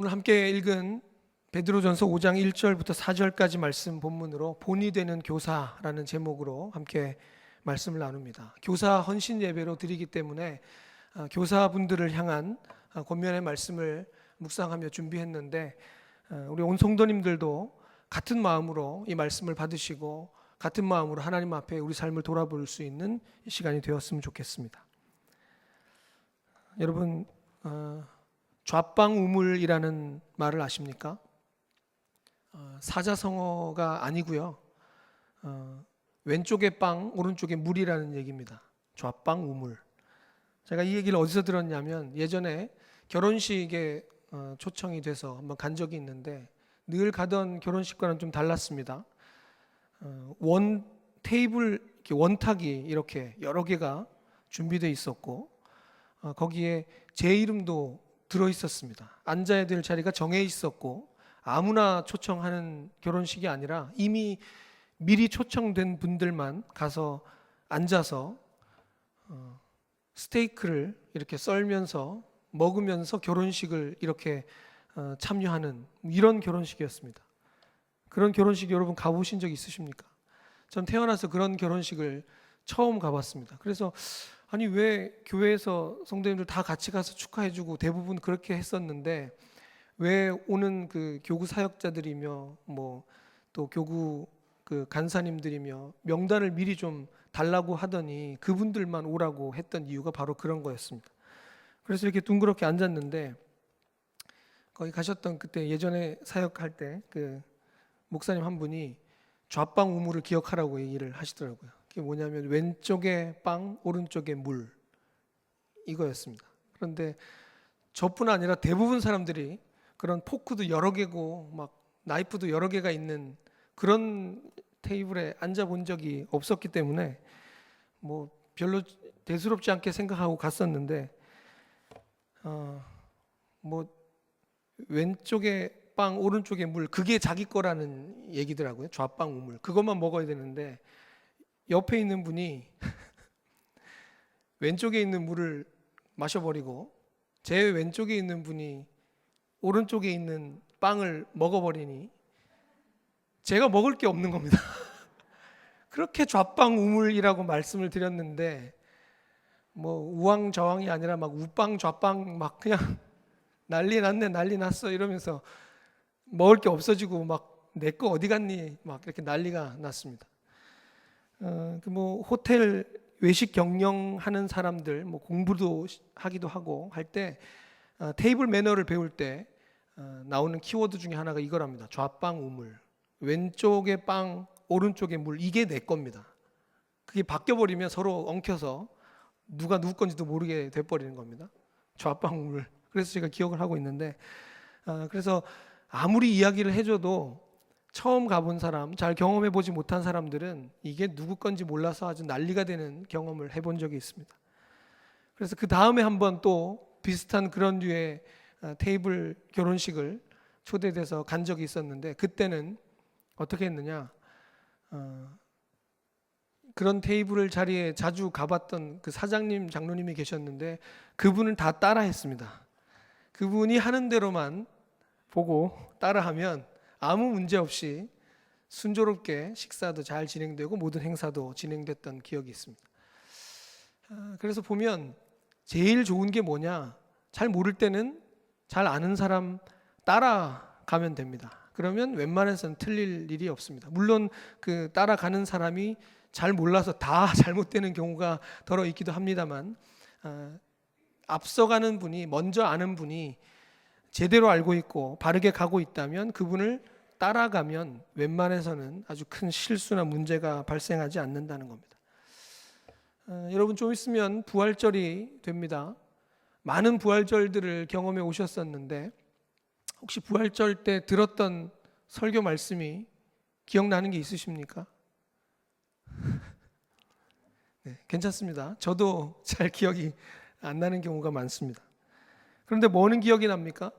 오늘 함께 읽은 베드로전서 5장 1절부터 4절까지 말씀 본문으로 본이 되는 교사라는 제목으로 함께 말씀을 나눕니다. 교사 헌신 예배로 드리기 때문에 교사분들을 향한 권면의 말씀을 묵상하며 준비했는데 우리 온 성도님들도 같은 마음으로 이 말씀을 받으시고 같은 마음으로 하나님 앞에 우리 삶을 돌아볼 수 있는 시간이 되었으면 좋겠습니다. 여러분 좌빵우물이라는 말을 아십니까? 사자성어가 아니고요. 왼쪽에 빵, 오른쪽에 물이라는 얘기입니다. 좌빵우물. 제가 이 얘기를 어디서 들었냐면 예전에 결혼식에 초청이 돼서 한번 간 적이 있는데 늘 가던 결혼식과는 좀 달랐습니다. 원 테이블 원탁이 이렇게 여러 개가 준비되어 있었고 거기에 제 이름도 들어 있었습니다. 앉아야 될 자리가 정해 있었고 아무나 초청하는 결혼식이 아니라 이미 미리 초청된 분들만 가서 앉아서 스테이크를 이렇게 썰면서 먹으면서 결혼식을 이렇게 참여하는 이런 결혼식이었습니다. 그런 결혼식 여러분 가보신 적 있으십니까? 전 태어나서 그런 결혼식을 처음 가봤습니다. 그래서 아니 왜 교회에서 성도님들 다 같이 가서 축하해주고 대부분 그렇게 했었는데 왜 오는 그 교구 사역자들이며 뭐 또 교구 그 간사님들이며 명단을 미리 좀 달라고 하더니 그분들만 오라고 했던 이유가 바로 그런 거였습니다. 그래서 이렇게 둥그렇게 앉았는데 거기 가셨던 그때 예전에 사역할 때 그 목사님 한 분이 좌빵 우물을 기억하라고 얘기를 하시더라고요. 그게 뭐냐면 왼쪽에 빵, 오른쪽에 물 이거였습니다. 그런데 저뿐 아니라 대부분 사람들이 그런 포크도 여러 개고 막 나이프도 여러 개가 있는 그런 테이블에 앉아 본 적이 없었기 때문에 뭐 별로 대수롭지 않게 생각하고 갔었는데 뭐 왼쪽에 빵 오른쪽에 물 그게 자기 거라는 얘기더라고요. 좌빵 우물 그것만 먹어야 되는데 옆에 있는 분이 왼쪽에 있는 물을 마셔버리고 제 왼쪽에 있는 분이 오른쪽에 있는 빵을 먹어버리니 제가 먹을 게 없는 겁니다. 그렇게 좌빵 우물이라고 말씀을 드렸는데 뭐 우왕좌왕이 아니라 막 우빵 좌빵 막 그냥 난리 났네 난리 났어 이러면서 먹을 게 없어지고 막 내 거 어디 갔니 막 이렇게 난리가 났습니다. 뭐 호텔 외식 경영하는 사람들 뭐 공부도 하기도 하고 할 때 테이블 매너를 배울 때 나오는 키워드 중에 하나가 이거랍니다. 좌빵 우물. 왼쪽에 빵, 오른쪽에 물. 이게 내 겁니다. 그게 바뀌어 버리면 서로 엉켜서 누가 누구 건지도 모르게 돼 버리는 겁니다. 좌빵 우물. 그래서 제가 기억을 하고 있는데 그래서 아무리 이야기를 해줘도 처음 가본 사람, 잘 경험해 보지 못한 사람들은 이게 누구 건지 몰라서 아주 난리가 되는 경험을 해본 적이 있습니다. 그래서 그 다음에 한번 또 비슷한 그런 류의 테이블 결혼식을 초대돼서 간 적이 있었는데 그때는 어떻게 했느냐 그런 테이블 자리에 자주 가봤던 그 사장님, 장로님이 계셨는데 그분은 다 따라 했습니다. 그분이 하는 대로만 보고 따라하면 아무 문제 없이 순조롭게 식사도 잘 진행되고 모든 행사도 진행됐던 기억이 있습니다. 그래서 보면 제일 좋은 게 뭐냐? 잘 모를 때는 잘 아는 사람 따라가면 됩니다. 그러면 웬만해서는 틀릴 일이 없습니다. 물론 그 따라가는 사람이 잘 몰라서 다 잘못되는 경우가 더러 있기도 합니다만 앞서가는 분이 먼저 아는 분이 제대로 알고 있고 바르게 가고 있다면 그분을 따라가면 웬만해서는 아주 큰 실수나 문제가 발생하지 않는다는 겁니다. 여러분 좀 있으면 부활절이 됩니다. 많은 부활절들을 경험해 오셨었는데 혹시 부활절 때 들었던 설교 말씀이 기억나는 게 있으십니까? 네, 괜찮습니다. 저도 잘 기억이 안 나는 경우가 많습니다. 그런데 뭐는 기억이 납니까?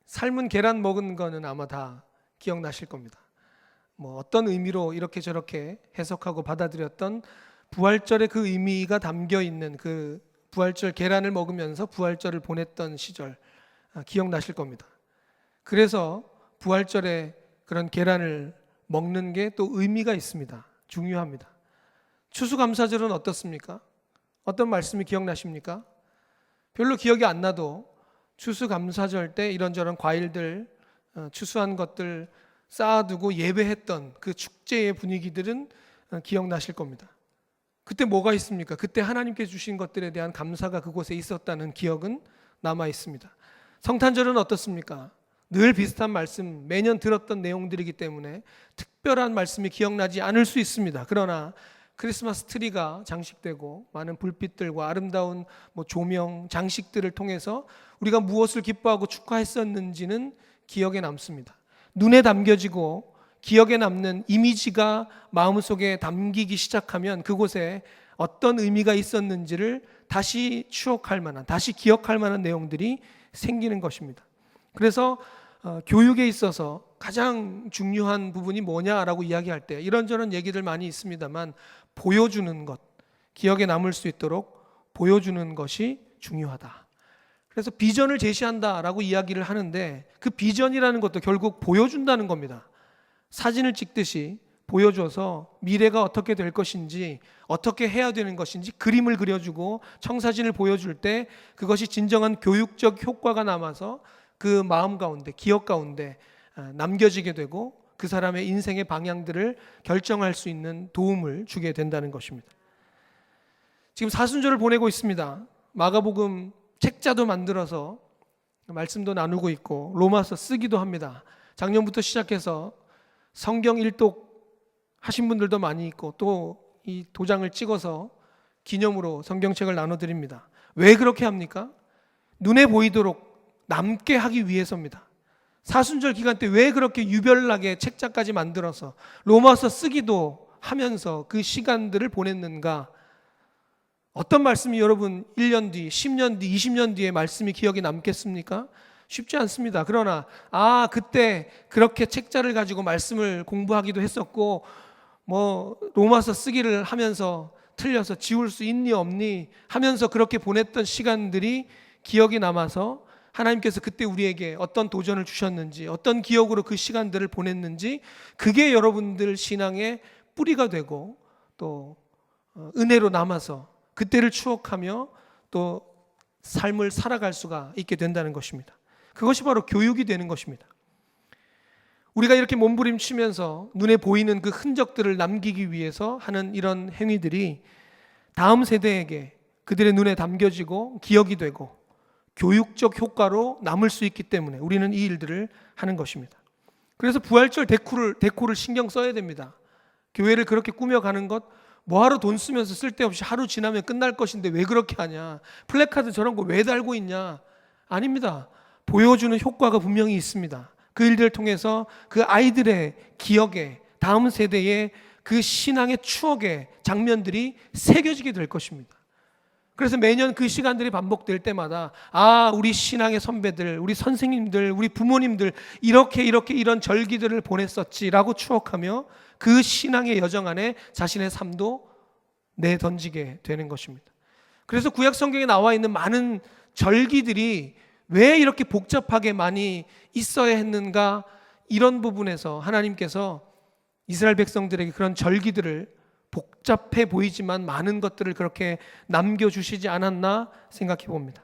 삶은 계란 먹은 거는 아마 다 기억나실 겁니다. 뭐 어떤 의미로 이렇게 저렇게 해석하고 받아들였던 부활절의 그 의미가 담겨 있는 그 부활절 계란을 먹으면서 부활절을 보냈던 시절 기억나실 겁니다. 그래서 부활절에 그런 계란을 먹는 게 또 의미가 있습니다. 중요합니다. 추수감사절은 어떻습니까? 어떤 말씀이 기억나십니까? 별로 기억이 안 나도 추수감사절 때 이런저런 과일들, 추수한 것들 쌓아두고 예배했던 그 축제의 분위기들은 기억나실 겁니다. 그때 뭐가 있습니까? 그때 하나님께 주신 것들에 대한 감사가 그곳에 있었다는 기억은 남아 있습니다. 성탄절은 어떻습니까? 늘 비슷한 말씀, 매년 들었던 내용들이기 때문에 특별한 말씀이 기억나지 않을 수 있습니다. 그러나 크리스마스 트리가 장식되고 많은 불빛들과 아름다운 조명, 장식들을 통해서 우리가 무엇을 기뻐하고 축하했었는지는 기억에 남습니다. 눈에 담겨지고 기억에 남는 이미지가 마음속에 담기기 시작하면 그곳에 어떤 의미가 있었는지를 다시 추억할 만한, 다시 기억할 만한 내용들이 생기는 것입니다. 그래서 교육에 있어서 가장 중요한 부분이 뭐냐라고 이야기할 때 이런저런 얘기들 많이 있습니다만 보여주는 것, 기억에 남을 수 있도록 보여주는 것이 중요하다. 그래서 비전을 제시한다라고 이야기를 하는데 그 비전이라는 것도 결국 보여준다는 겁니다. 사진을 찍듯이 보여줘서 미래가 어떻게 될 것인지, 어떻게 해야 되는 것인지 그림을 그려주고 청사진을 보여줄 때 그것이 진정한 교육적 효과가 남아서 그 마음 가운데, 기억 가운데 남겨지게 되고 그 사람의 인생의 방향들을 결정할 수 있는 도움을 주게 된다는 것입니다. 지금 사순절을 보내고 있습니다. 마가복음 책자도 만들어서 말씀도 나누고 있고 로마서 쓰기도 합니다. 작년부터 시작해서 성경 일독 하신 분들도 많이 있고 또 이 도장을 찍어서 기념으로 성경책을 나눠드립니다. 왜 그렇게 합니까? 눈에 보이도록 남게 하기 위해서입니다. 사순절 기간 때 왜 그렇게 유별나게 책자까지 만들어서 로마서 쓰기도 하면서 그 시간들을 보냈는가? 어떤 말씀이 여러분 1년 뒤, 10년 뒤, 20년 뒤에 말씀이 기억에 남겠습니까? 쉽지 않습니다. 그러나 그때 그렇게 책자를 가지고 말씀을 공부하기도 했었고 로마서 쓰기를 하면서 틀려서 지울 수 있니 없니 하면서 그렇게 보냈던 시간들이 기억이 남아서 하나님께서 그때 우리에게 어떤 도전을 주셨는지, 어떤 기억으로 그 시간들을 보냈는지 그게 여러분들 신앙의 뿌리가 되고 또 은혜로 남아서 그때를 추억하며 또 삶을 살아갈 수가 있게 된다는 것입니다. 그것이 바로 교육이 되는 것입니다. 우리가 이렇게 몸부림치면서 눈에 보이는 그 흔적들을 남기기 위해서 하는 이런 행위들이 다음 세대에게 그들의 눈에 담겨지고 기억이 되고 교육적 효과로 남을 수 있기 때문에 우리는 이 일들을 하는 것입니다. 그래서 부활절 데코를 신경 써야 됩니다. 교회를 그렇게 꾸며가는 것 뭐하러 돈 쓰면서 쓸데없이 하루 지나면 끝날 것인데 왜 그렇게 하냐, 플래카드 저런 거 왜 달고 있냐. 아닙니다. 보여주는 효과가 분명히 있습니다. 그 일들을 통해서 그 아이들의 기억에, 다음 세대의 그 신앙의 추억의 장면들이 새겨지게 될 것입니다. 그래서 매년 그 시간들이 반복될 때마다 우리 신앙의 선배들, 우리 선생님들, 우리 부모님들 이렇게 이런 절기들을 보냈었지라고 추억하며 그 신앙의 여정 안에 자신의 삶도 내던지게 되는 것입니다. 그래서 구약 성경에 나와 있는 많은 절기들이 왜 이렇게 복잡하게 많이 있어야 했는가, 이런 부분에서 하나님께서 이스라엘 백성들에게 그런 절기들을 복잡해 보이지만 많은 것들을 그렇게 남겨주시지 않았나 생각해 봅니다.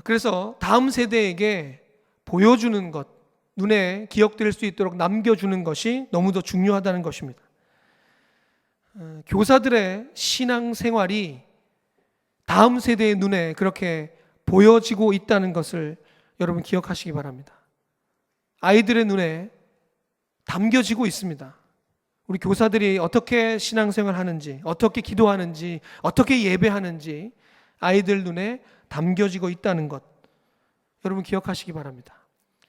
그래서 다음 세대에게 보여주는 것, 눈에 기억될 수 있도록 남겨주는 것이 너무도 중요하다는 것입니다. 교사들의 신앙생활이 다음 세대의 눈에 그렇게 보여지고 있다는 것을 여러분 기억하시기 바랍니다. 아이들의 눈에 담겨지고 있습니다. 우리 교사들이 어떻게 신앙생활 하는지, 어떻게 기도하는지, 어떻게 예배하는지 아이들 눈에 담겨지고 있다는 것 여러분 기억하시기 바랍니다.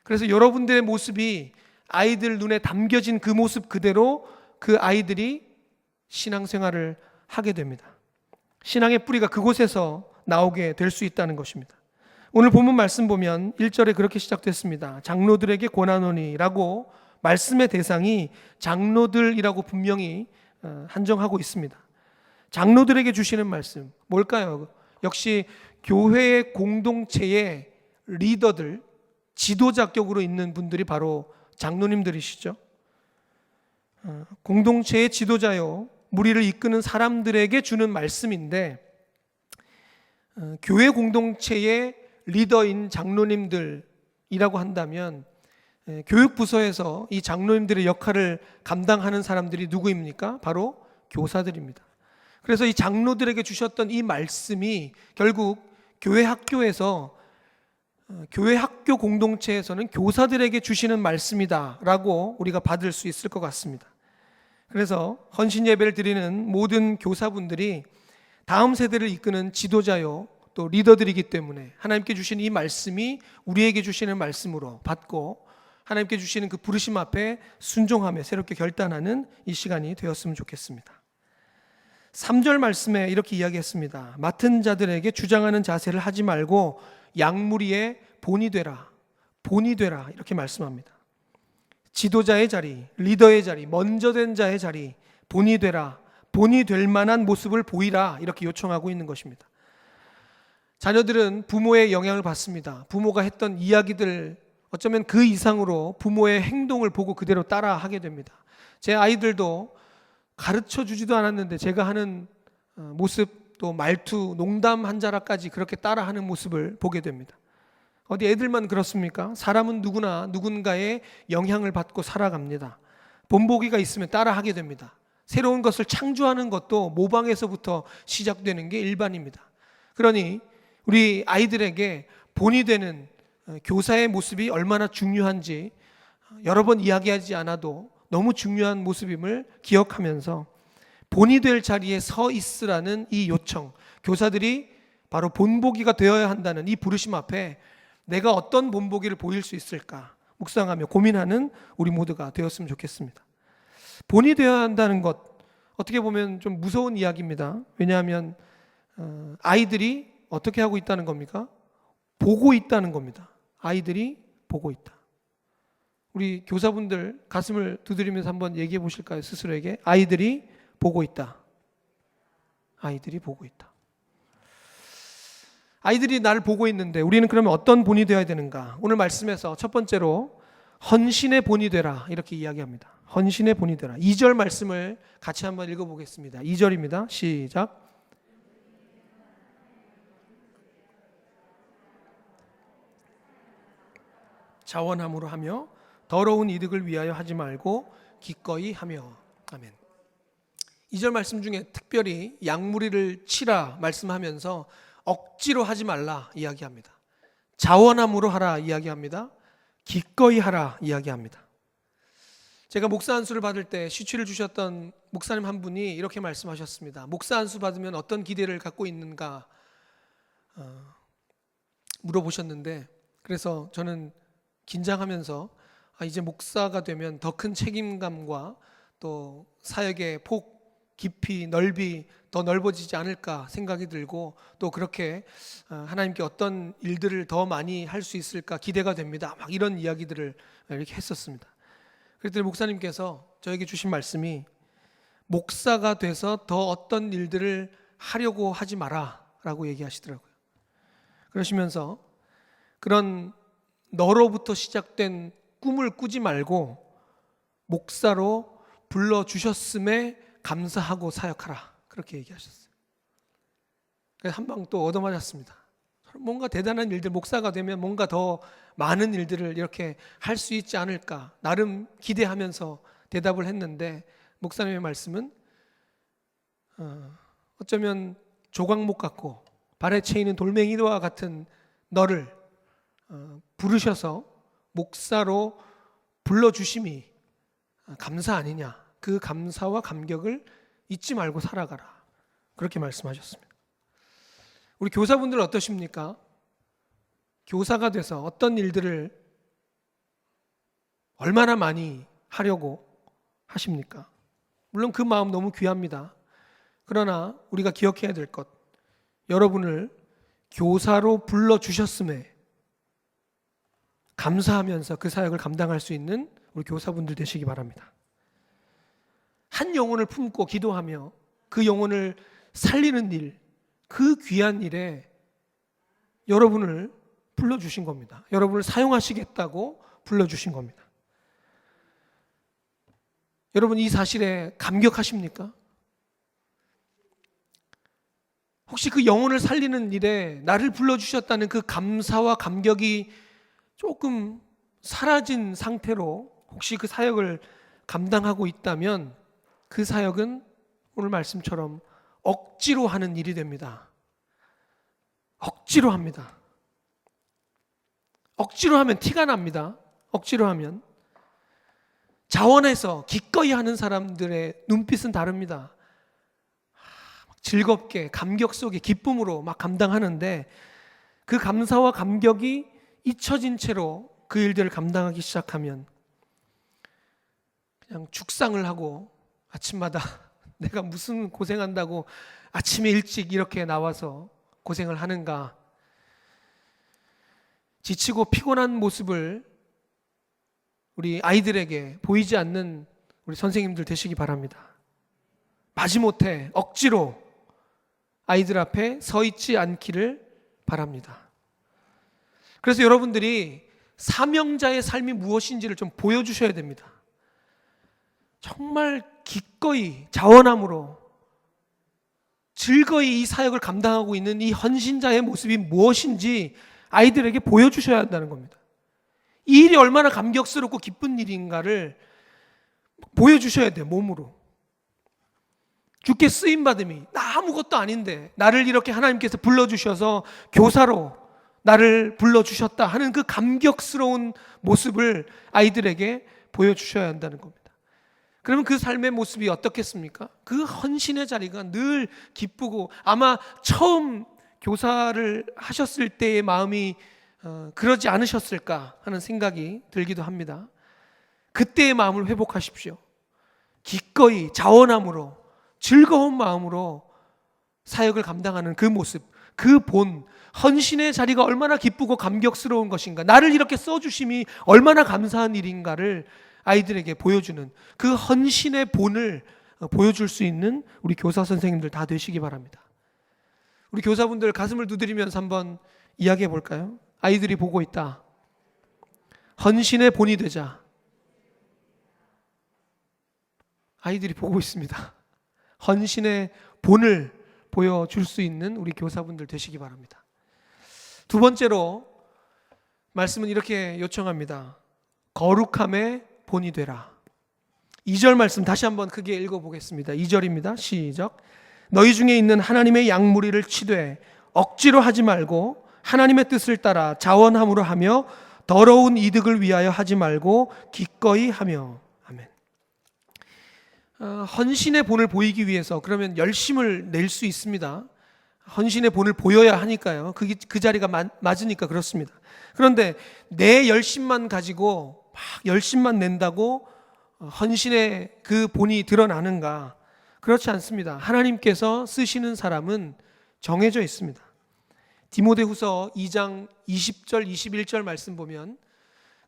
그래서 여러분들의 모습이 아이들 눈에 담겨진 그 모습 그대로 그 아이들이 신앙생활을 하게 됩니다. 신앙의 뿌리가 그곳에서 나오게 될 수 있다는 것입니다. 오늘 본문 말씀 보면 1절에 그렇게 시작됐습니다. 장로들에게 권하노니라고 말씀의 대상이 장로들이라고 분명히 한정하고 있습니다. 장로들에게 주시는 말씀 뭘까요? 역시 교회의 공동체의 리더들, 지도자격으로 있는 분들이 바로 장로님들이시죠. 공동체의 지도자요, 무리를 이끄는 사람들에게 주는 말씀인데, 교회 공동체의 리더인 장로님들이라고 한다면 교육부서에서 이 장로님들의 역할을 감당하는 사람들이 누구입니까? 바로 교사들입니다. 그래서 이 장로들에게 주셨던 이 말씀이 결국 교회 학교에서, 교회 학교 공동체에서는 교사들에게 주시는 말씀이다라고 우리가 받을 수 있을 것 같습니다. 그래서 헌신 예배를 드리는 모든 교사분들이 다음 세대를 이끄는 지도자요, 또 리더들이기 때문에 하나님께 주신 이 말씀이 우리에게 주시는 말씀으로 받고 하나님께 주시는 그 부르심 앞에 순종하며 새롭게 결단하는 이 시간이 되었으면 좋겠습니다. 3절 말씀에 이렇게 이야기했습니다. 맡은 자들에게 주장하는 자세를 하지 말고 양무리의 본이 되라, 본이 되라, 이렇게 말씀합니다. 지도자의 자리, 리더의 자리, 먼저 된 자의 자리, 본이 되라, 본이 될 만한 모습을 보이라, 이렇게 요청하고 있는 것입니다. 자녀들은 부모의 영향을 받습니다. 부모가 했던 이야기들, 어쩌면 그 이상으로 부모의 행동을 보고 그대로 따라 하게 됩니다. 제 아이들도 가르쳐 주지도 않았는데 제가 하는 모습, 또 말투, 농담 한 자락까지 그렇게 따라하는 모습을 보게 됩니다. 어디 애들만 그렇습니까? 사람은 누구나 누군가의 영향을 받고 살아갑니다. 본보기가 있으면 따라하게 됩니다. 새로운 것을 창조하는 것도 모방에서부터 시작되는 게 일반입니다. 그러니 우리 아이들에게 본이 되는 교사의 모습이 얼마나 중요한지 여러 번 이야기하지 않아도 너무 중요한 모습임을 기억하면서 본이 될 자리에 서 있으라는 이 요청, 교사들이 바로 본보기가 되어야 한다는 이 부르심 앞에 내가 어떤 본보기를 보일 수 있을까 묵상하며 고민하는 우리 모두가 되었으면 좋겠습니다. 본이 되어야 한다는 것, 어떻게 보면 좀 무서운 이야기입니다. 왜냐하면 아이들이 어떻게 하고 있다는 겁니까? 보고 있다는 겁니다. 아이들이 보고 있다. 우리 교사분들 가슴을 두드리면서 한번 얘기해 보실까요? 스스로에게. 아이들이 보고 있다. 아이들이 보고 있다. 아이들이 나를 보고 있는데 우리는 그러면 어떤 본이 되어야 되는가? 오늘 말씀에서 첫 번째로 헌신의 본이 되라, 이렇게 이야기합니다. 헌신의 본이 되라. 2절 말씀을 같이 한번 읽어보겠습니다. 2절입니다. 시작. 자원함으로 하며 더러운 이득을 위하여 하지 말고 기꺼이 하며. 아멘. 2절 말씀 중에 특별히 양무리를 치라 말씀하면서 억지로 하지 말라 이야기합니다. 자원함으로 하라 이야기합니다. 기꺼이 하라 이야기합니다. 제가 목사 안수를 받을 때 시취를 주셨던 목사님 한 분이 이렇게 말씀하셨습니다. 목사 안수 받으면 어떤 기대를 갖고 있는가 물어보셨는데, 그래서 저는 긴장하면서 이제 목사가 되면 더 큰 책임감과 또 사역의 폭, 깊이, 넓이 더 넓어지지 않을까 생각이 들고, 또 그렇게 하나님께 어떤 일들을 더 많이 할 수 있을까 기대가 됩니다. 막 이런 이야기들을 이렇게 했었습니다. 그랬더니 목사님께서 저에게 주신 말씀이 목사가 돼서 더 어떤 일들을 하려고 하지 마라 라고 얘기하시더라고요. 그러시면서 그런 너로부터 시작된 꿈을 꾸지 말고 목사로 불러주셨음에 감사하고 사역하라, 그렇게 얘기하셨어요. 그래서 한 방 또 얻어맞았습니다. 뭔가 대단한 일들, 목사가 되면 뭔가 더 많은 일들을 이렇게 할 수 있지 않을까 나름 기대하면서 대답을 했는데, 목사님의 말씀은 어쩌면 조각목 같고 발에 채이는 돌멩이와 같은 너를 부르셔서 목사로 불러주심이 감사 아니냐, 그 감사와 감격을 잊지 말고 살아가라, 그렇게 말씀하셨습니다. 우리 교사분들은 어떠십니까? 교사가 돼서 어떤 일들을 얼마나 많이 하려고 하십니까? 물론 그 마음 너무 귀합니다. 그러나 우리가 기억해야 될 것, 여러분을 교사로 불러주셨음에 감사하면서 그 사역을 감당할 수 있는 우리 교사분들 되시기 바랍니다. 한 영혼을 품고 기도하며 그 영혼을 살리는 일, 그 귀한 일에 여러분을 불러주신 겁니다. 여러분을 사용하시겠다고 불러주신 겁니다. 여러분 이 사실에 감격하십니까? 혹시 그 영혼을 살리는 일에 나를 불러주셨다는 그 감사와 감격이 조금 사라진 상태로 혹시 그 사역을 감당하고 있다면 그 사역은 오늘 말씀처럼 억지로 하는 일이 됩니다. 억지로 합니다. 억지로 하면 티가 납니다. 억지로 하면. 자원해서 기꺼이 하는 사람들의 눈빛은 다릅니다. 즐겁게 감격 속에 기쁨으로 막 감당하는데 그 감사와 감격이 잊혀진 채로 그 일들을 감당하기 시작하면 그냥 죽상을 하고 아침마다 내가 무슨 고생한다고 아침에 일찍 이렇게 나와서 고생을 하는가, 지치고 피곤한 모습을 우리 아이들에게 보이지 않는 우리 선생님들 되시기 바랍니다. 마지못해 억지로 아이들 앞에 서 있지 않기를 바랍니다. 그래서 여러분들이 사명자의 삶이 무엇인지를 좀 보여주셔야 됩니다. 정말 기꺼이 자원함으로 즐거이 이 사역을 감당하고 있는 이 헌신자의 모습이 무엇인지 아이들에게 보여주셔야 한다는 겁니다. 이 일이 얼마나 감격스럽고 기쁜 일인가를 보여주셔야 돼요. 몸으로. 주께 쓰임받음이 나 아무것도 아닌데 나를 이렇게 하나님께서 불러주셔서 교사로 나를 불러주셨다 하는 그 감격스러운 모습을 아이들에게 보여주셔야 한다는 겁니다. 그러면 그 삶의 모습이 어떻겠습니까? 그 헌신의 자리가 늘 기쁘고, 아마 처음 교사를 하셨을 때의 마음이 그러지 않으셨을까 하는 생각이 들기도 합니다. 그때의 마음을 회복하십시오. 기꺼이 자원함으로 즐거운 마음으로 사역을 감당하는 그 모습, 그 본, 헌신의 자리가 얼마나 기쁘고 감격스러운 것인가, 나를 이렇게 써주심이 얼마나 감사한 일인가를 아이들에게 보여주는 그 헌신의 본을 보여줄 수 있는 우리 교사 선생님들 다 되시기 바랍니다. 우리 교사분들 가슴을 두드리면서 한번 이야기해 볼까요? 아이들이 보고 있다. 헌신의 본이 되자. 아이들이 보고 있습니다. 헌신의 본을 보여줄 수 있는 우리 교사분들 되시기 바랍니다. 두 번째로 말씀은 이렇게 요청합니다. 거룩함의 본이 되라. 2절 말씀 다시 한번 크게 읽어보겠습니다. 2절입니다. 시작. 너희 중에 있는 하나님의 양무리를 치되 억지로 하지 말고 하나님의 뜻을 따라 자원함으로 하며 더러운 이득을 위하여 하지 말고 기꺼이 하며. 아멘. 헌신의 본을 보이기 위해서 그러면 열심을 낼 수 있습니다. 헌신의 본을 보여야 하니까요. 그 자리가 맞으니까 그렇습니다. 그런데 내 열심만 가지고 막 열심만 낸다고 헌신의 그 본이 드러나는가? 그렇지 않습니다. 하나님께서 쓰시는 사람은 정해져 있습니다. 디모데후서 2장 20절 21절 말씀 보면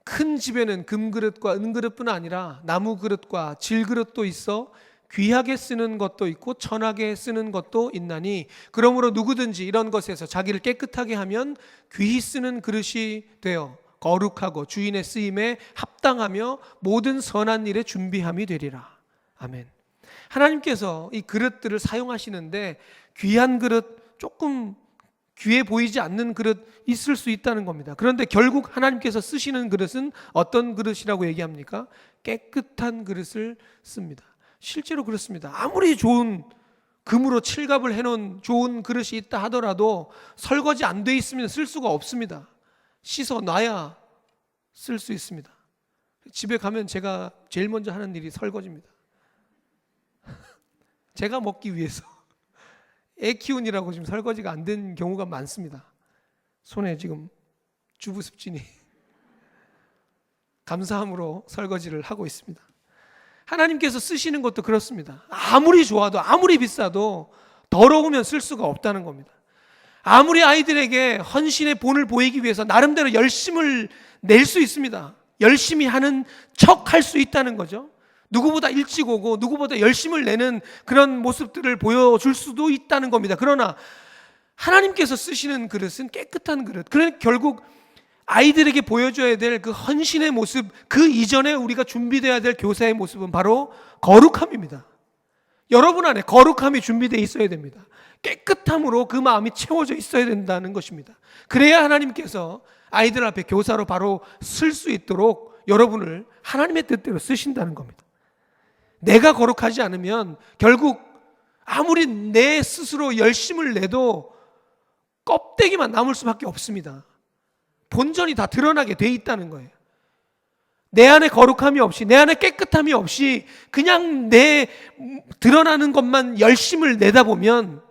큰 집에는 금그릇과 은그릇뿐 아니라 나무그릇과 질그릇도 있어 귀하게 쓰는 것도 있고 천하게 쓰는 것도 있나니 그러므로 누구든지 이런 것에서 자기를 깨끗하게 하면 귀히 쓰는 그릇이 되어 거룩하고 주인의 쓰임에 합당하며 모든 선한 일에 준비함이 되리라. 아멘. 하나님께서 이 그릇들을 사용하시는데 귀한 그릇, 조금 귀해 보이지 않는 그릇 있을 수 있다는 겁니다. 그런데 결국 하나님께서 쓰시는 그릇은 어떤 그릇이라고 얘기합니까? 깨끗한 그릇을 씁니다. 실제로 그렇습니다. 아무리 좋은 금으로 칠갑을 해놓은 좋은 그릇이 있다 하더라도 설거지 안 돼 있으면 쓸 수가 없습니다. 씻어놔야 쓸 수 있습니다. 집에 가면 제가 제일 먼저 하는 일이 설거지입니다. 제가 먹기 위해서. 애 키우느라고 지금 설거지가 안 된 경우가 많습니다. 손에 지금 주부 습진이 감사함으로 설거지를 하고 있습니다. 하나님께서 쓰시는 것도 그렇습니다. 아무리 좋아도 아무리 비싸도 더러우면 쓸 수가 없다는 겁니다. 아무리 아이들에게 헌신의 본을 보이기 위해서 나름대로 열심을 낼 수 있습니다. 열심히 하는 척 할 수 있다는 거죠. 누구보다 일찍 오고 누구보다 열심을 내는 그런 모습들을 보여줄 수도 있다는 겁니다. 그러나 하나님께서 쓰시는 그릇은 깨끗한 그릇. 그러니까 결국 아이들에게 보여줘야 될 그 헌신의 모습, 그 이전에 우리가 준비되어야 될 교사의 모습은 바로 거룩함입니다. 여러분 안에 거룩함이 준비되어 있어야 됩니다. 깨끗함으로 그 마음이 채워져 있어야 된다는 것입니다. 그래야 하나님께서 아이들 앞에 교사로 바로 쓸 수 있도록 여러분을 하나님의 뜻대로 쓰신다는 겁니다. 내가 거룩하지 않으면 결국 아무리 내 스스로 열심을 내도 껍데기만 남을 수밖에 없습니다. 본전이 다 드러나게 돼 있다는 거예요. 내 안에 거룩함이 없이, 내 안에 깨끗함이 없이 그냥 내 드러나는 것만 열심을 내다 보면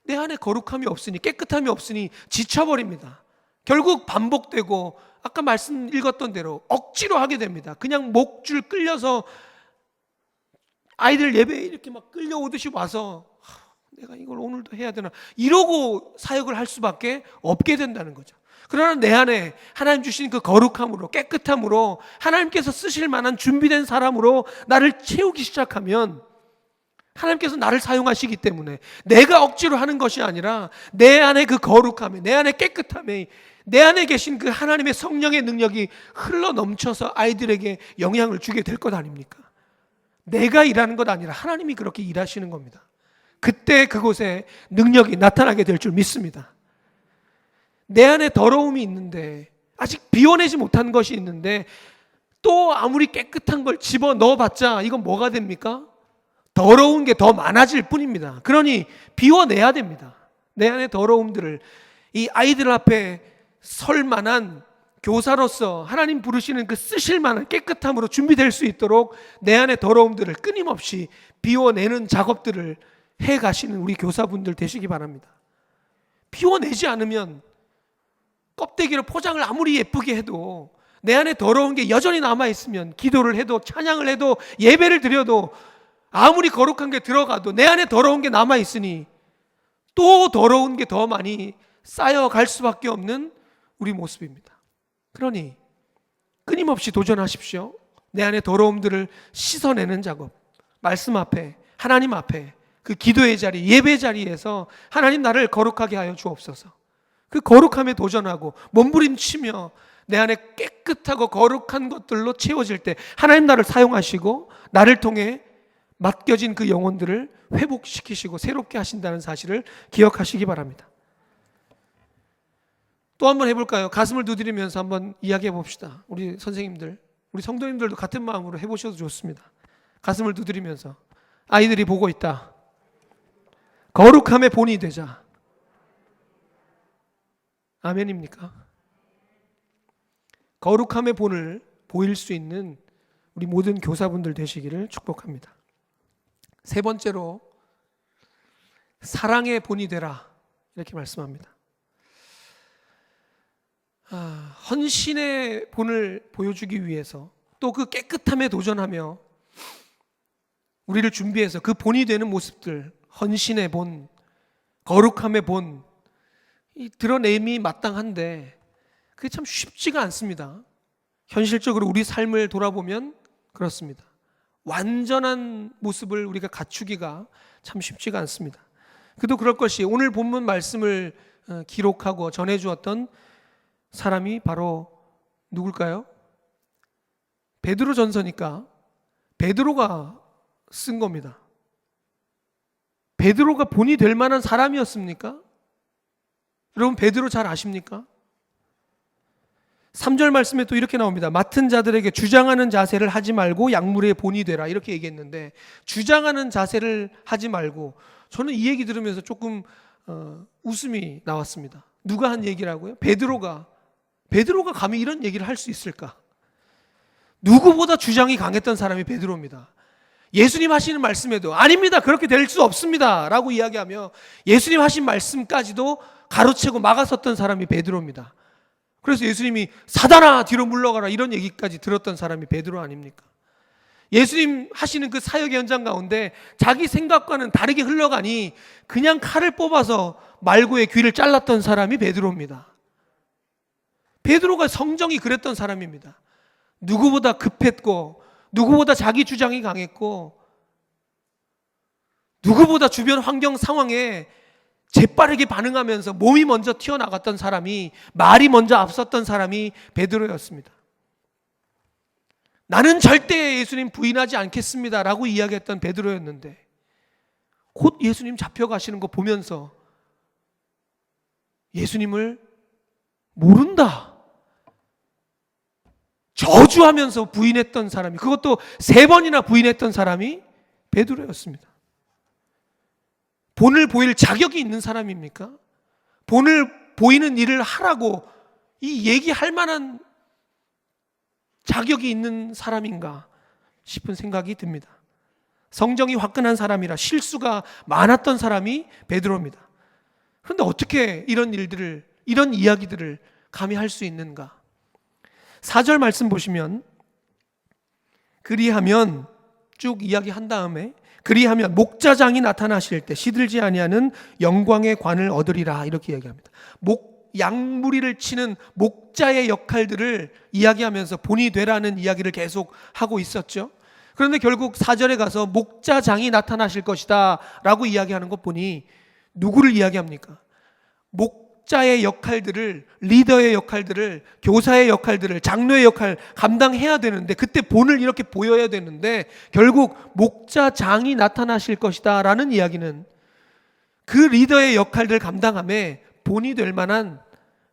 내 안에 거룩함이 없으니, 깨끗함이 없으니 지쳐버립니다. 결국 반복되고 아까 말씀 읽었던 대로 억지로 하게 됩니다. 그냥 목줄 끌려서 아이들 예배에 이렇게 막 끌려오듯이 와서 내가 이걸 오늘도 해야 되나 이러고 사역을 할 수밖에 없게 된다는 거죠. 그러나 내 안에 하나님 주신 그 거룩함으로, 깨끗함으로 하나님께서 쓰실 만한 준비된 사람으로 나를 채우기 시작하면 하나님께서 나를 사용하시기 때문에 내가 억지로 하는 것이 아니라 내 안에 그 거룩함에, 내 안에 깨끗함에, 내 안에 계신 그 하나님의 성령의 능력이 흘러 넘쳐서 아이들에게 영향을 주게 될 것 아닙니까? 내가 일하는 것 아니라 하나님이 그렇게 일하시는 겁니다. 그때 그곳에 능력이 나타나게 될 줄 믿습니다. 내 안에 더러움이 있는데, 아직 비워내지 못한 것이 있는데 또 아무리 깨끗한 걸 집어넣어 봤자 이건 뭐가 됩니까? 더러운 게 더 많아질 뿐입니다. 그러니 비워내야 됩니다. 내 안에 더러움들을 이 아이들 앞에 설 만한 교사로서 하나님 부르시는 그 쓰실 만한 깨끗함으로 준비될 수 있도록 내 안에 더러움들을 끊임없이 비워내는 작업들을 해 가시는 우리 교사분들 되시기 바랍니다. 비워내지 않으면 껍데기로 포장을 아무리 예쁘게 해도 내 안에 더러운 게 여전히 남아있으면 기도를 해도 찬양을 해도 예배를 드려도 아무리 거룩한 게 들어가도 내 안에 더러운 게 남아있으니 또 더러운 게 더 많이 쌓여갈 수밖에 없는 우리 모습입니다. 그러니 끊임없이 도전하십시오. 내 안에 더러움들을 씻어내는 작업, 말씀 앞에, 하나님 앞에, 그 기도의 자리, 예배 자리에서 하나님 나를 거룩하게 하여 주옵소서. 그 거룩함에 도전하고 몸부림치며 내 안에 깨끗하고 거룩한 것들로 채워질 때 하나님 나를 사용하시고 나를 통해 맡겨진 그 영혼들을 회복시키시고 새롭게 하신다는 사실을 기억하시기 바랍니다. 또 한번 해볼까요? 가슴을 두드리면서 한번 이야기해 봅시다. 우리 선생님들, 우리 성도님들도 같은 마음으로 해보셔도 좋습니다. 가슴을 두드리면서 아이들이 보고 있다. 거룩함의 본이 되자. 아멘입니까? 거룩함의 본을 보일 수 있는 우리 모든 교사분들 되시기를 축복합니다. 세 번째로 사랑의 본이 되라 이렇게 말씀합니다. 헌신의 본을 보여주기 위해서 또 그 깨끗함에 도전하며 우리를 준비해서 그 본이 되는 모습들, 헌신의 본, 거룩함의 본, 이 드러냄이 마땅한데 그게 참 쉽지가 않습니다. 현실적으로 우리 삶을 돌아보면 그렇습니다. 완전한 모습을 우리가 갖추기가 참 쉽지가 않습니다. 그도 그럴 것이 오늘 본문 말씀을 기록하고 전해주었던 사람이 바로 누굴까요? 베드로전서니까 베드로가 쓴 겁니다. 베드로가 본이 될 만한 사람이었습니까? 여러분 베드로 잘 아십니까? 3절 말씀에 또 이렇게 나옵니다. 맡은 자들에게 주장하는 자세를 하지 말고 약물의 본이 되라 이렇게 얘기했는데 주장하는 자세를 하지 말고 저는 이 얘기 들으면서 조금 웃음이 나왔습니다. 누가 한 얘기라고요? 베드로가 감히 이런 얘기를 할 수 있을까? 누구보다 주장이 강했던 사람이 베드로입니다. 예수님 하시는 말씀에도 아닙니다. 그렇게 될 수 없습니다. 라고 이야기하며 예수님 하신 말씀까지도 가로채고 막아섰던 사람이 베드로입니다. 그래서 예수님이 사단아 뒤로 물러가라 이런 얘기까지 들었던 사람이 베드로 아닙니까? 예수님 하시는 그 사역의 현장 가운데 자기 생각과는 다르게 흘러가니 그냥 칼을 뽑아서 말고의 귀를 잘랐던 사람이 베드로입니다. 베드로가 성정이 그랬던 사람입니다. 누구보다 급했고 누구보다 자기 주장이 강했고 누구보다 주변 환경 상황에 재빠르게 반응하면서 몸이 먼저 튀어나갔던 사람이, 말이 먼저 앞섰던 사람이 베드로였습니다. 나는 절대 예수님 부인하지 않겠습니다 라고 이야기했던 베드로였는데, 곧 예수님 잡혀가시는 거 보면서 예수님을 모른다, 저주하면서 부인했던 사람이, 그것도 3번이나 부인했던 사람이 베드로였습니다. 본을 보일 자격이 있는 사람입니까? 본을 보이는 일을 하라고 이 얘기할 만한 자격이 있는 사람인가 싶은 생각이 듭니다. 성정이 화끈한 사람이라 실수가 많았던 사람이 베드로입니다. 그런데 어떻게 이런 일들을, 이런 이야기들을 감히 할 수 있는가? 4절 말씀 보시면, 그리하면 쭉 이야기한 다음에, 그리하면 목자장이 나타나실 때 시들지 아니하는 영광의 관을 얻으리라, 이렇게 이야기합니다. 양무리를 치는 목자의 역할들을 이야기하면서 본이 되라는 이야기를 계속 하고 있었죠. 그런데 결국 4절에 가서 목자장이 나타나실 것이다 라고 이야기하는 것 보니 누구를 이야기합니까? 목자의 역할들을, 리더의 역할들을, 교사의 역할들을, 장로의 역할 감당해야 되는데, 그때 본을 이렇게 보여야 되는데 결국 목자장이 나타나실 것이다 라는 이야기는 그 리더의 역할들을 감당함에 본이 될 만한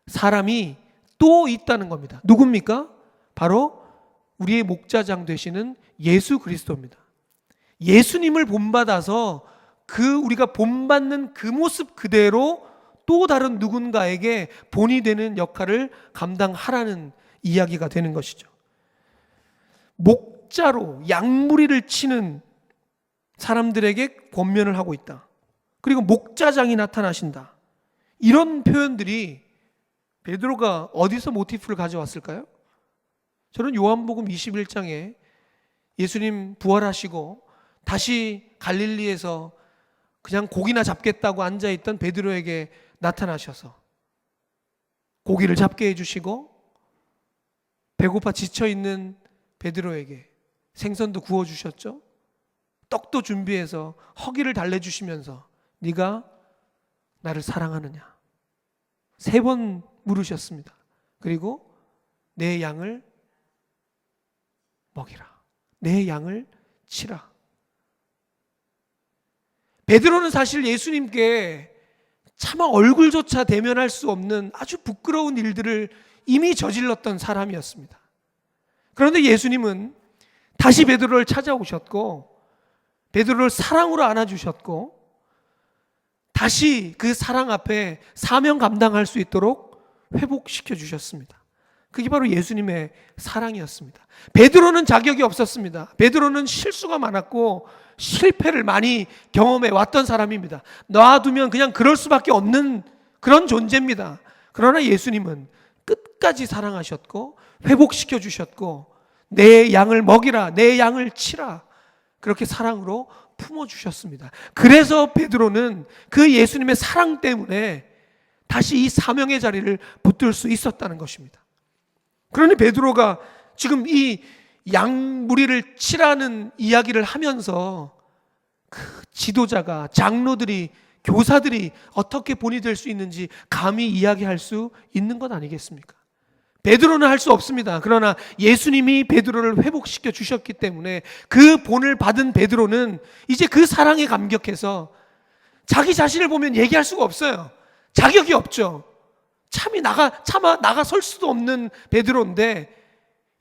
사람이 또 있다는 겁니다. 누굽니까? 바로 우리의 목자장 되시는 예수 그리스도입니다. 예수님을 본받아서 우리가 본받는 그 모습 그대로 또 다른 누군가에게 본이 되는 역할을 감당하라는 이야기가 되는 것이죠. 목자로 양무리를 치는 사람들에게 권면을 하고 있다. 그리고 목자장이 나타나신다. 이런 표현들이 베드로가 어디서 모티프를 가져왔을까요? 저는 요한복음 21장에 예수님 부활하시고 다시 갈릴리에서 그냥 고기나 잡겠다고 앉아있던 베드로에게 나타나셔서 고기를 잡게 해주시고, 배고파 지쳐있는 베드로에게 생선도 구워주셨죠. 떡도 준비해서 허기를 달래주시면서 네가 나를 사랑하느냐 3번 물으셨습니다. 그리고 내 양을 먹이라, 내 양을 치라. 베드로는 사실 예수님께 차마 얼굴조차 대면할 수 없는 아주 부끄러운 일들을 이미 저질렀던 사람이었습니다. 그런데 예수님은 다시 베드로를 찾아오셨고, 베드로를 사랑으로 안아주셨고, 다시 그 사랑 앞에 사명 감당할 수 있도록 회복시켜 주셨습니다. 그게 바로 예수님의 사랑이었습니다. 베드로는 자격이 없었습니다. 베드로는 실수가 많았고 실패를 많이 경험해 왔던 사람입니다. 놔두면 그냥 그럴 수밖에 없는 그런 존재입니다. 그러나 예수님은 끝까지 사랑하셨고 회복시켜 주셨고, 내 양을 먹이라, 내 양을 치라, 그렇게 사랑으로 품어주셨습니다. 그래서 베드로는 그 예수님의 사랑 때문에 다시 이 사명의 자리를 붙들 수 있었다는 것입니다. 그러니 베드로가 지금 이 양무리를 치라는 이야기를 하면서 그 지도자가, 장로들이, 교사들이 어떻게 본이 될 수 있는지 감히 이야기할 수 있는 것 아니겠습니까? 베드로는 할 수 없습니다. 그러나 예수님이 베드로를 회복시켜 주셨기 때문에 그 본을 받은 베드로는 이제 그 사랑에 감격해서 자기 자신을 보면 얘기할 수가 없어요. 자격이 없죠. 차마 나가설 수도 없는 베드로인데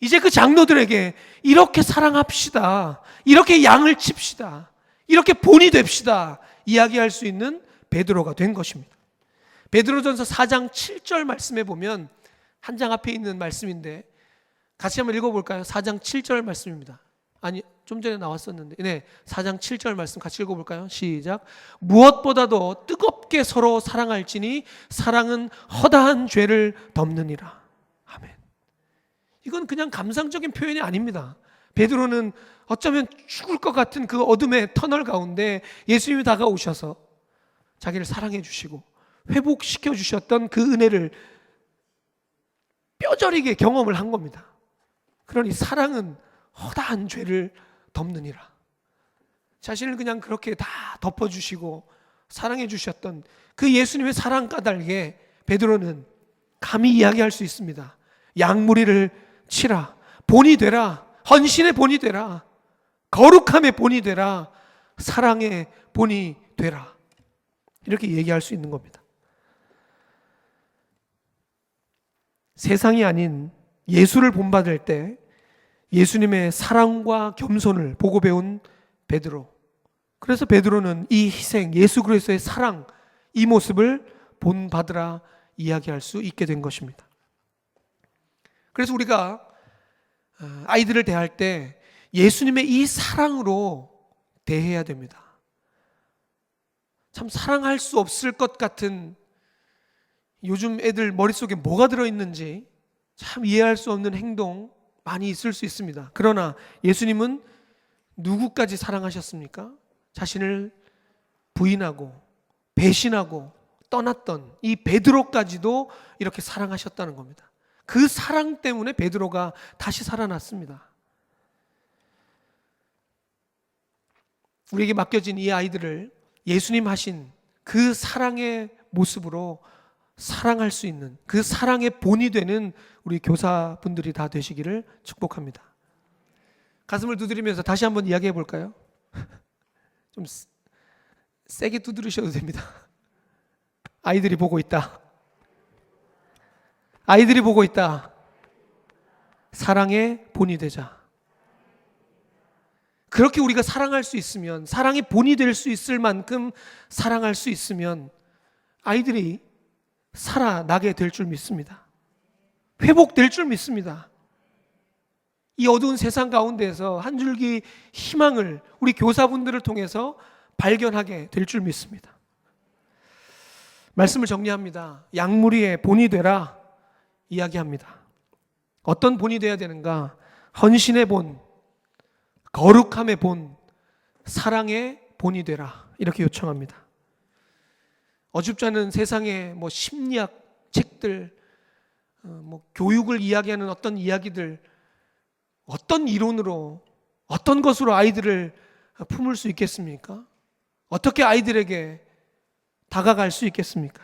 이제 그 장로들에게 이렇게 사랑합시다, 이렇게 양을 칩시다, 이렇게 본이 됩시다 이야기할 수 있는 베드로가 된 것입니다. 베드로전서 4장 7절 말씀에 보면, 한 장 앞에 있는 말씀인데 같이 한번 읽어볼까요? 4장 7절 말씀입니다. 아니, 좀 전에 나왔었는데, 네, 4장 7절 말씀 같이 읽어볼까요? 시작. 무엇보다도 뜨겁게 서로 사랑할지니 사랑은 허다한 죄를 덮느니라. 아멘. 이건 그냥 감상적인 표현이 아닙니다. 베드로는 어쩌면 죽을 것 같은 그 어둠의 터널 가운데 예수님이 다가오셔서 자기를 사랑해 주시고 회복시켜 주셨던 그 은혜를 뼈저리게 경험을 한 겁니다. 그러니 사랑은 허다한 죄를 덮느니라. 자신을 그냥 그렇게 다 덮어주시고 사랑해 주셨던 그 예수님의 사랑 까닭에 베드로는 감히 이야기할 수 있습니다. 양무리를 치라, 본이 되라, 헌신의 본이 되라, 거룩함의 본이 되라, 사랑의 본이 되라, 이렇게 얘기할 수 있는 겁니다. 세상이 아닌 예수를 본받을 때 예수님의 사랑과 겸손을 보고 배운 베드로. 그래서 베드로는 이 희생, 예수 그리스도의 사랑, 이 모습을 본받으라 이야기할 수 있게 된 것입니다. 그래서 우리가 아이들을 대할 때 예수님의 이 사랑으로 대해야 됩니다. 참 사랑할 수 없을 것 같은, 요즘 애들 머릿속에 뭐가 들어있는지 참 이해할 수 없는 행동 많이 있을 수 있습니다. 그러나 예수님은 누구까지 사랑하셨습니까? 자신을 부인하고 배신하고 떠났던 이 베드로까지도 이렇게 사랑하셨다는 겁니다. 그 사랑 때문에 베드로가 다시 살아났습니다. 우리에게 맡겨진 이 아이들을 예수님 하신 그 사랑의 모습으로 사랑할 수 있는, 그 사랑의 본이 되는 우리 교사분들이 다 되시기를 축복합니다. 가슴을 두드리면서 다시 한번 이야기해 볼까요? 좀 세게 두드리셔도 됩니다. 아이들이 보고 있다. 아이들이 보고 있다. 사랑의 본이 되자. 그렇게 우리가 사랑할 수 있으면, 사랑의 본이 될 수 있을 만큼 사랑할 수 있으면 아이들이 살아나게 될 줄 믿습니다. 회복될 줄 믿습니다. 이 어두운 세상 가운데서 한 줄기 희망을 우리 교사분들을 통해서 발견하게 될 줄 믿습니다. 말씀을 정리합니다. 양무리의 본이 되라 이야기합니다. 어떤 본이 되어야 되는가? 헌신의 본, 거룩함의 본, 사랑의 본이 되라, 이렇게 요청합니다. 어줍지 않은 세상의 심리학 책들, 교육을 이야기하는 어떤 이야기들, 어떤 이론으로, 어떤 것으로 아이들을 품을 수 있겠습니까? 어떻게 아이들에게 다가갈 수 있겠습니까?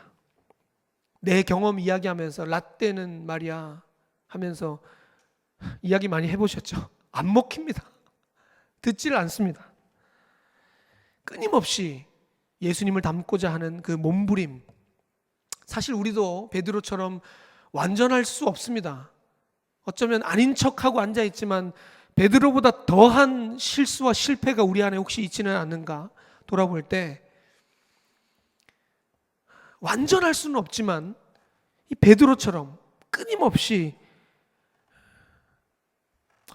내 경험 이야기하면서 라떼는 말이야 하면서 이야기 많이 해보셨죠? 안 먹힙니다. 듣지를 않습니다. 끊임없이 예수님을 닮고자 하는 그 몸부림, 사실 우리도 베드로처럼 완전할 수 없습니다. 어쩌면 아닌 척하고 앉아있지만 베드로보다 더한 실수와 실패가 우리 안에 혹시 있지는 않는가 돌아볼 때, 완전할 수는 없지만 이 베드로처럼 끊임없이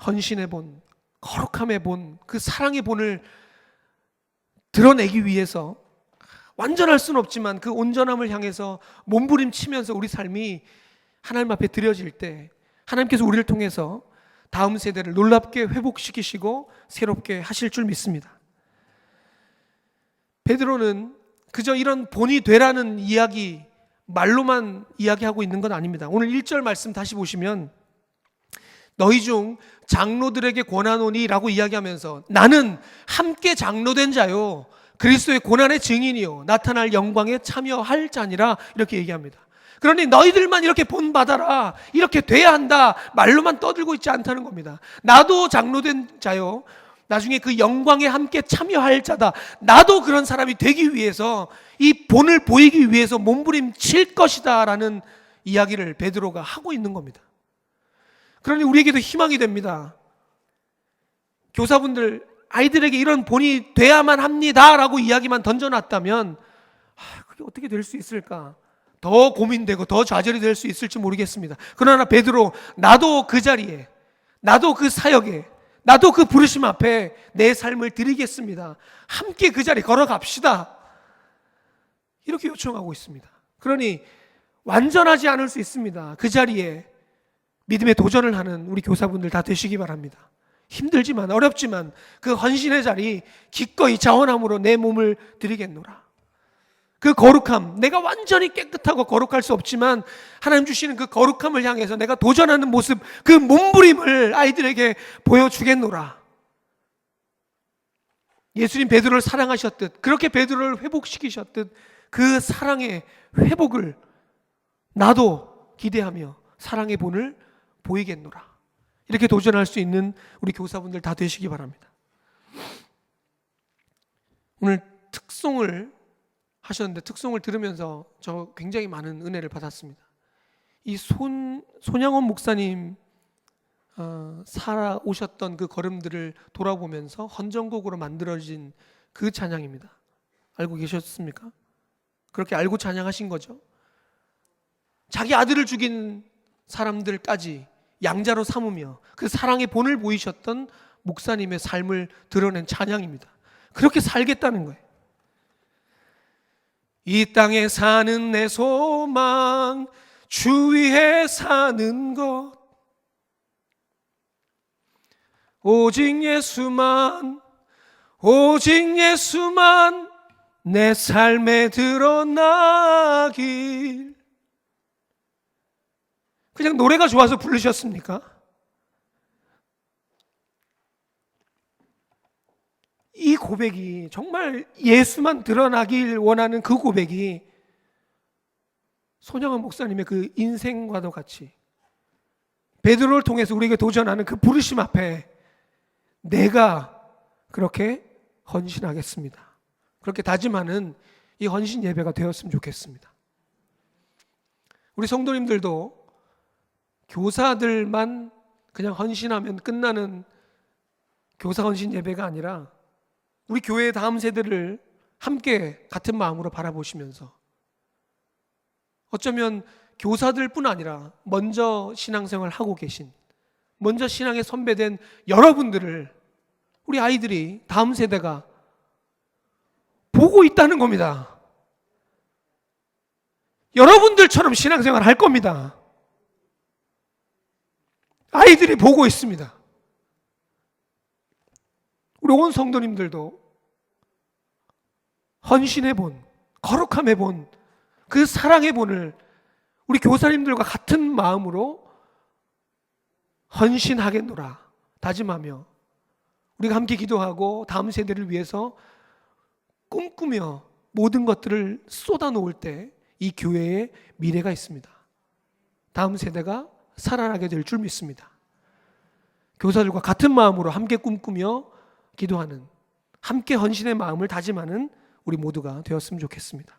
헌신의 본, 거룩함의 본, 그 사랑의 본을 드러내기 위해서 완전할 수는 없지만 그 온전함을 향해서 몸부림치면서 우리 삶이 하나님 앞에 드려질 때 하나님께서 우리를 통해서 다음 세대를 놀랍게 회복시키시고 새롭게 하실 줄 믿습니다. 베드로는 그저 이런 본이 되라는 이야기, 말로만 이야기하고 있는 건 아닙니다. 오늘 1절 말씀 다시 보시면 너희 중 장로들에게 권하노니 라고 이야기하면서 나는 함께 장로된 자요 그리스도의 고난의 증인이요 나타날 영광에 참여할 자니라, 이렇게 얘기합니다. 그러니 너희들만 이렇게 본받아라, 이렇게 돼야 한다, 말로만 떠들고 있지 않다는 겁니다. 나도 장로된 자요, 나중에 그 영광에 함께 참여할 자다. 나도 그런 사람이 되기 위해서, 이 본을 보이기 위해서 몸부림칠 것이다 라는 이야기를 베드로가 하고 있는 겁니다. 그러니 우리에게도 희망이 됩니다. 교사분들, 아이들에게 이런 본이 돼야만 합니다 라고 이야기만 던져놨다면 그게 어떻게 될 수 있을까? 더 고민되고 더 좌절이 될 수 있을지 모르겠습니다. 그러나 베드로, 나도 그 자리에, 나도 그 사역에, 나도 그 부르심 앞에 내 삶을 드리겠습니다. 함께 그 자리 걸어갑시다, 이렇게 요청하고 있습니다. 그러니 완전하지 않을 수 있습니다. 그 자리에 믿음의 도전을 하는 우리 교사분들 다 되시기 바랍니다. 힘들지만 어렵지만 그 헌신의 자리 기꺼이 자원함으로 내 몸을 드리겠노라. 그 거룩함, 내가 완전히 깨끗하고 거룩할 수 없지만 하나님 주시는 그 거룩함을 향해서 내가 도전하는 모습, 그 몸부림을 아이들에게 보여주겠노라. 예수님 베드로를 사랑하셨듯, 그렇게 베드로를 회복시키셨듯 그 사랑의 회복을 나도 기대하며 사랑의 본을 보이겠노라. 이렇게 도전할 수 있는 우리 교사분들 다 되시기 바랍니다. 오늘 특송을 하셨는데 특송을 들으면서 저 굉장히 많은 은혜를 받았습니다. 이 손양원 목사님 살아오셨던 그 걸음들을 돌아보면서 헌정곡으로 만들어진 그 찬양입니다. 알고 계셨습니까? 그렇게 알고 찬양하신 거죠. 자기 아들을 죽인 사람들까지 양자로 삼으며 그 사랑의 본을 보이셨던 목사님의 삶을 드러낸 찬양입니다. 그렇게 살겠다는 거예요. 이 땅에 사는 내 소망, 주 위에 사는 것, 오직 예수만, 오직 예수만 내 삶에 드러나길. 그냥 노래가 좋아서 부르셨습니까? 이 고백이 정말 예수만 드러나길 원하는 그 고백이 손양원 목사님의 그 인생과도 같이 베드로를 통해서 우리에게 도전하는 그 부르심 앞에 내가 그렇게 헌신하겠습니다. 그렇게 다짐하는 이 헌신 예배가 되었으면 좋겠습니다. 우리 성도님들도 교사들만 그냥 헌신하면 끝나는 교사 헌신 예배가 아니라 우리 교회의 다음 세대를 함께 같은 마음으로 바라보시면서 어쩌면 교사들뿐 아니라 먼저 신앙생활을 하고 계신, 먼저 신앙에 선배된 여러분들을 우리 아이들이, 다음 세대가 보고 있다는 겁니다. 여러분들처럼 신앙생활을 할 겁니다. 아이들이 보고 있습니다. 우리 온 성도님들도 헌신의 본, 거룩함의 본, 그 사랑의 본을 우리 교사님들과 같은 마음으로 헌신하겠노라 다짐하며 우리가 함께 기도하고 다음 세대를 위해서 꿈꾸며 모든 것들을 쏟아놓을 때 이 교회에 미래가 있습니다. 다음 세대가 살아나게 될 줄 믿습니다. 교사들과 같은 마음으로 함께 꿈꾸며 기도하는, 함께 헌신의 마음을 다짐하는 우리 모두가 되었으면 좋겠습니다.